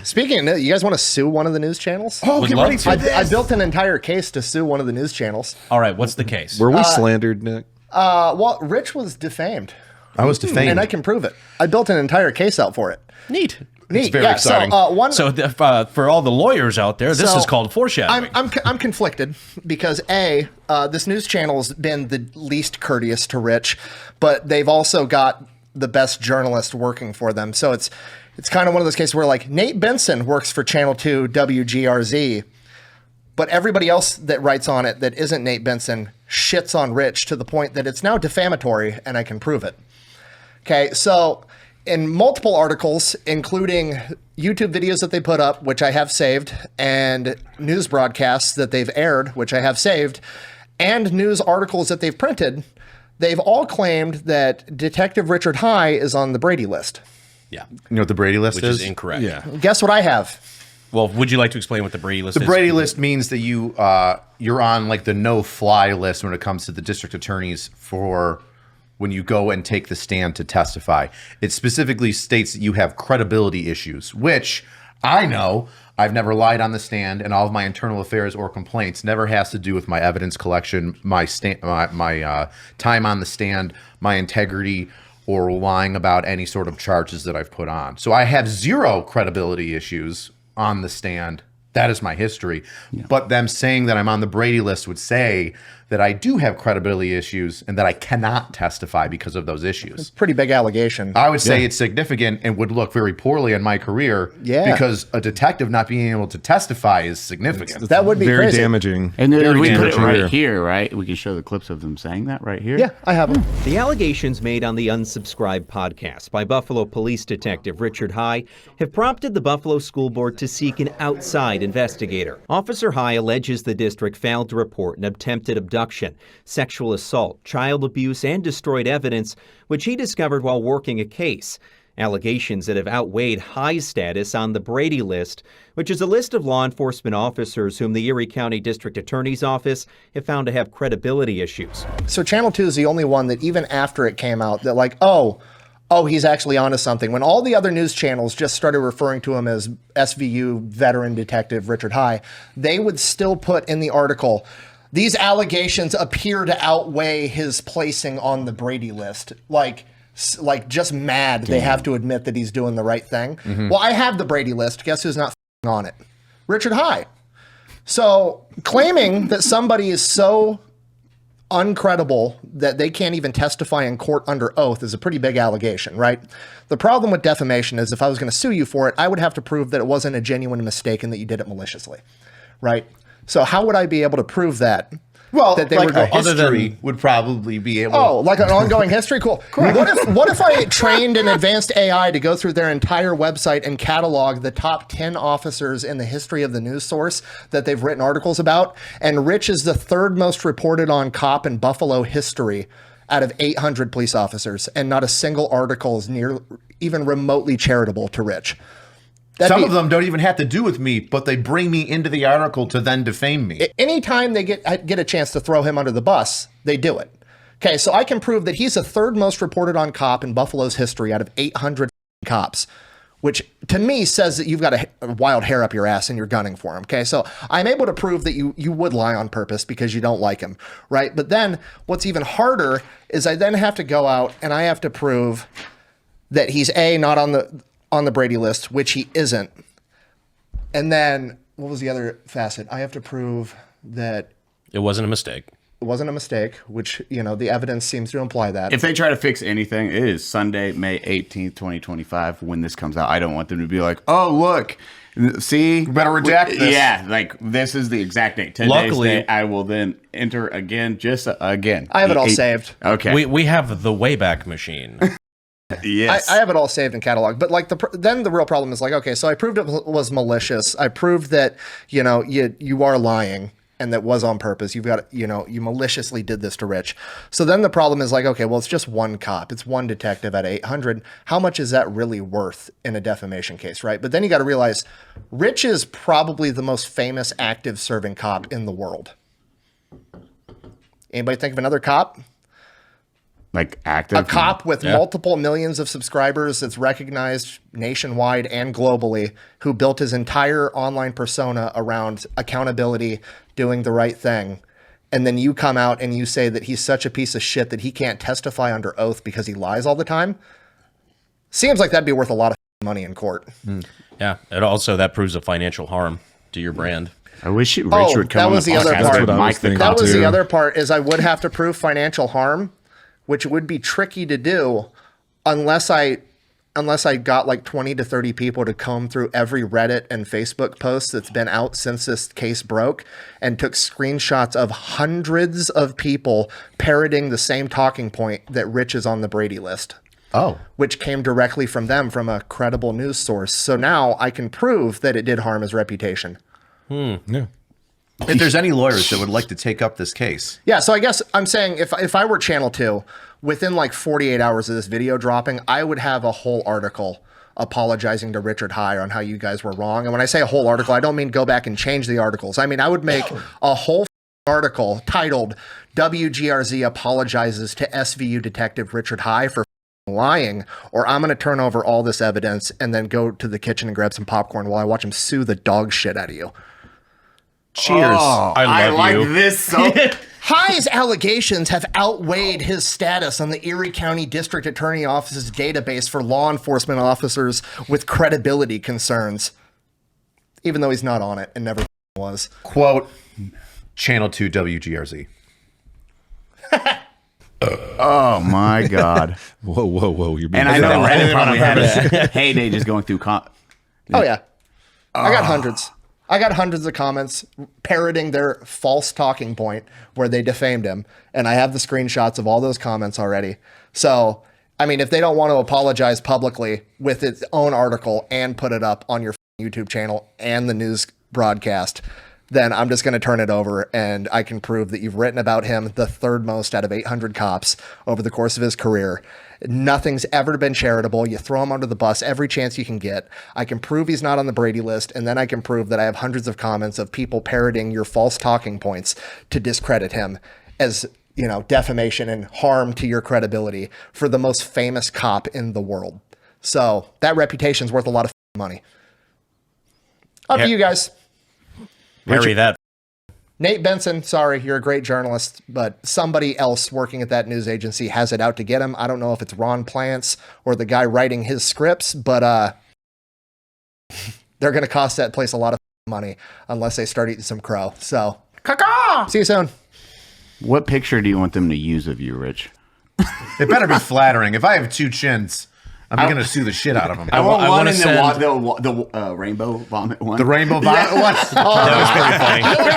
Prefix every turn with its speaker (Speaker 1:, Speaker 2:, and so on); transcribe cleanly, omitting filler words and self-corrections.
Speaker 1: Speaking of, you guys want to sue one of the news channels?
Speaker 2: Oh, get ready for this.
Speaker 1: I built an entire case to sue one of the news channels.
Speaker 3: All right, what's the case?
Speaker 4: Were we slandered, Nick?
Speaker 1: Well, Rich was defamed.
Speaker 2: I was defamed.
Speaker 1: And I can prove it. I built an entire case out for it.
Speaker 3: Neat.
Speaker 1: Neat.
Speaker 2: very exciting.
Speaker 1: So,
Speaker 3: For all the lawyers out there, this is called foreshadowing.
Speaker 1: I'm conflicted because this news channel's been the least courteous to Rich, but they've also got the best journalist working for them. So it's kind of one of those cases where like Nate Benson works for Channel 2 WGRZ, but everybody else that writes on it that isn't Nate Benson shits on Rich to the point that it's now defamatory, and I can prove it. Okay, so in multiple articles, including YouTube videos that they put up, which I have saved, and news broadcasts that they've aired, which I have saved, and news articles that they've printed, they've all claimed that Detective Richard High is on the Brady list.
Speaker 3: Yeah.
Speaker 2: You know what the Brady list
Speaker 3: Which is incorrect.
Speaker 4: Yeah.
Speaker 1: Guess what I have?
Speaker 3: Well, would you like to explain what the Brady list is?
Speaker 2: The Brady list means that you're on like the no-fly list when it comes to the district attorneys for when you go and take the stand to testify. It specifically states that you have credibility issues, which I know I've never lied on the stand, and all of my internal affairs or complaints never has to do with my evidence collection, my time on the stand, my integrity, or lying about any sort of charges that I've put on. So I have zero credibility issues on the stand. That is my history. Yeah. But them saying that I'm on the Brady list would say that I do have credibility issues and that I cannot testify because of those issues.
Speaker 1: It's a pretty big allegation.
Speaker 2: I would say it's significant and would look very poorly in my career because a detective not being able to testify is significant.
Speaker 1: That would be
Speaker 4: very
Speaker 1: crazy.
Speaker 4: damaging.
Speaker 5: And then we put it right
Speaker 4: Career.
Speaker 5: here, right? We can show the clips of them saying that right here.
Speaker 1: Yeah, I have them.
Speaker 6: The allegations made on the Unsubscribed podcast by Buffalo Police Detective Richard High have prompted the Buffalo School Board to seek an outside investigator. Officer High alleges the district failed to report an attempted abduction, sexual assault, child abuse, and destroyed evidence, which he discovered while working a case. Allegations that have outweighed High's status on the Brady list, which is a list of law enforcement officers whom the Erie County District Attorney's Office have found to have credibility issues.
Speaker 1: So Channel 2 is the only one that even after it came out that like, oh, he's actually onto something. When all the other news channels just started referring to him as SVU veteran detective Richard High, they would still put in the article, these allegations appear to outweigh his placing on the Brady list. Like just mad they have to admit that he's doing the right thing. Mm-hmm. Well, I have the Brady list. Guess who's not on it? Richard High. So claiming that somebody is so uncredible that they can't even testify in court under oath is a pretty big allegation, right? The problem with defamation is if I was going to sue you for it, I would have to prove that it wasn't a genuine mistake and that you did it maliciously, right? So how would I be able to prove that?
Speaker 2: Well,
Speaker 1: that they
Speaker 2: like
Speaker 1: were
Speaker 2: a history would probably be able.
Speaker 1: Oh, like an ongoing history? Cool. What if I trained an advanced AI to go through their entire website and catalog the top 10 officers in the history of the news source that they've written articles about? And Rich is the third most reported on cop in Buffalo history out of 800 police officers, and not a single article is even remotely charitable to Rich.
Speaker 2: Some of them don't even have to do with me, but they bring me into the article to then defame me.
Speaker 1: Anytime they get a chance to throw him under the bus, they do it. Okay, so I can prove that he's the third most reported on cop in Buffalo's history out of 800 cops, which to me says that you've got a wild hair up your ass and you're gunning for him. Okay, so I'm able to prove that you would lie on purpose because you don't like him, right? But then what's even harder is I then have to go out and I have to prove that he's not on the Brady list, which he isn't. And then what was the other facet? I have to prove that
Speaker 3: it wasn't a mistake.
Speaker 1: It wasn't a mistake, which, the evidence seems to imply that.
Speaker 5: If they try to fix anything, it is Sunday, May 18th, 2025, when this comes out. I don't want them to be like, oh, look, see?
Speaker 2: You better redact this.
Speaker 5: Yeah, like, this is the exact date.
Speaker 3: Luckily,
Speaker 5: Today's date, I will then enter again, again.
Speaker 1: I have it all saved.
Speaker 5: Okay.
Speaker 3: We have the Wayback Machine.
Speaker 5: Yes.
Speaker 1: I have it all saved in catalog, but like then the real problem is like, okay, so I proved it was malicious. I proved that, you are lying and that was on purpose. You've got, you maliciously did this to Rich. So then the problem is like, okay, well, it's just one cop. It's one detective at 800. How much is that really worth in a defamation case, right? But then you got to realize Rich is probably the most famous active serving cop in the world. Anybody think of another cop?
Speaker 5: Like active?
Speaker 1: A cop with multiple millions of subscribers that's recognized nationwide and globally, who built his entire online persona around accountability, doing the right thing. And then you come out and you say that he's such a piece of shit that he can't testify under oath because he lies all the time. Seems like that'd be worth a lot of money in court.
Speaker 3: Yeah, and also that proves a financial harm to your brand.
Speaker 5: I wish Rich would come
Speaker 1: that
Speaker 5: on
Speaker 1: was the other
Speaker 5: podcast
Speaker 1: part.
Speaker 5: with Mike the
Speaker 1: That
Speaker 5: cop
Speaker 1: was
Speaker 5: too.
Speaker 1: the other part, is I would have to prove financial harm, which would be tricky to do unless I got like 20 to 30 people to comb through every Reddit and Facebook post that's been out since this case broke and took screenshots of hundreds of people parroting the same talking point that Rich is on the Brady list.
Speaker 2: Oh.
Speaker 1: Which came directly from them, from a credible news source. So now I can prove that it did harm his reputation.
Speaker 2: Yeah. If there's any lawyers that would like to take up this case.
Speaker 1: Yeah, so I guess I'm saying if I were Channel 2, within like 48 hours of this video dropping, I would have a whole article apologizing to Richard High on how you guys were wrong. And when I say a whole article, I don't mean go back and change the articles. I mean, I would make a whole article titled WGRZ apologizes to SVU Detective Richard High for lying, or I'm going to turn over all this evidence and then go to the kitchen and grab some popcorn while I watch him sue the dog shit out of you.
Speaker 2: Cheers.
Speaker 5: Oh,
Speaker 3: I love
Speaker 5: like
Speaker 3: you.
Speaker 5: this so
Speaker 1: High's allegations have outweighed his status on the Erie County District Attorney Office's database for law enforcement officers with credibility concerns, even though he's not on it and never was.
Speaker 2: Quote, Channel 2 WGRZ.
Speaker 5: Oh my God.
Speaker 4: Whoa. You're being
Speaker 5: And I know
Speaker 4: crazy.
Speaker 5: Reddit probably had a heyday just going through
Speaker 1: Oh, yeah. I got hundreds. I got hundreds of comments parroting their false talking point where they defamed him. And I have the screenshots of all those comments already. So, I mean, if they don't want to apologize publicly with its own article and put it up on your YouTube channel and the news broadcast, then I'm just going to turn it over and I can prove that you've written about him the third most out of 800 cops over the course of his career. Nothing's ever been charitable. You throw him under the bus every chance you can get. I can prove he's not on the Brady list, and then I can prove that I have hundreds of comments of people parroting your false talking points to discredit him as, you know, defamation and harm to your credibility for the most famous cop in the world. So that reputation's worth a lot of money. Up to you guys.
Speaker 3: Harry, that.
Speaker 1: Nate Benson, sorry, you're a great journalist, but somebody else working at that news agency has it out to get him. I don't know if it's Ron Plants or the guy writing his scripts, but they're going to cost that place a lot of money unless they start eating some crow. So, see you soon.
Speaker 5: What picture do you want them to use of you, Rich?
Speaker 2: It better be flattering. If I have two chins, I'm going to sue the shit out of them.
Speaker 5: I want
Speaker 3: I
Speaker 5: one
Speaker 3: wanna
Speaker 5: in
Speaker 3: send-
Speaker 5: the rainbow vomit one.
Speaker 2: The rainbow vomit one.
Speaker 3: That was pretty funny.